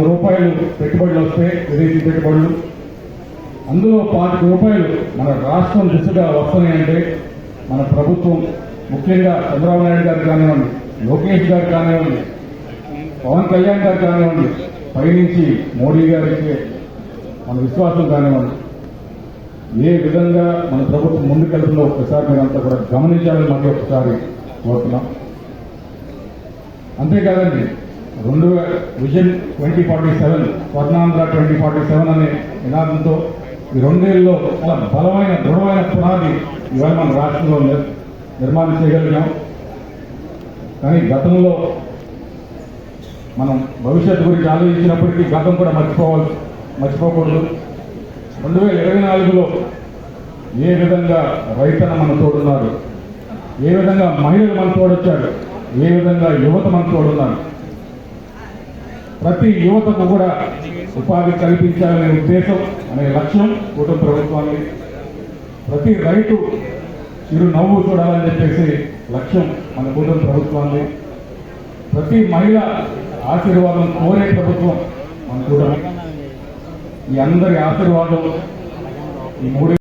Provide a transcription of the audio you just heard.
రూపాయలు పెట్టుబడులు వస్తే విదేశీ పెట్టుబడులు, అందులో రూపాయలు మన రాష్ట్రం దిశగా వస్తున్నాయంటే మన ప్రభుత్వం, ముఖ్యంగా చంద్రబాబు నాయుడు గారు కానివ్వండి, లోకేష్ గారు కానివ్వండి, పవన్ కళ్యాణ్ గారు కానివ్వండి, పైనుంచి మోడీ గారికి మన విశ్వాసం కానివ్వండి, ఏ విధంగా మన ప్రభుత్వం ముందుకెళ్తుందో ఒకసారి మీరంతా కూడా గమనించాలని మళ్ళీ ఒకసారి కోరుతున్నాం. అంతేకాదండి, విజన్ 2047 స్వర్ణాంధ్ర 2047 అనే నినాదంతో ఈ 2 ఏళ్లలో చాలా బలమైన దృఢమైన పునాది ఇవాళ మన రాష్ట్రంలో నిర్మాణం చేయగలిగాం. కానీ గతంలో మనం భవిష్యత్తు గురించి ఆలోచించినప్పటికీ గతం కూడా మర్చిపోకూడదు. 2024లో ఏ విధంగా రైతన్న మన తోడున్నారు, ఏ విధంగా మహిళలు మన తోడొచ్చాడు, ఏ విధంగా యువత మన తోడున్నారు. ప్రతి యువతకు కూడా ఉపాధి కల్పించాలనే ఉద్దేశం అనే లక్ష్యం కూటమి ప్రభుత్వాన్ని, ప్రతి రైతు చిరునవ్వు చూడాలని చెప్పేసి లక్ష్యం మన కూటమి ప్రభుత్వాన్ని, ప్రతి మహిళ ఆశీర్వాదం కోరే ప్రభుత్వం మన కూటమి. ఈ అందరి ఆశీర్వాదం ఈ 3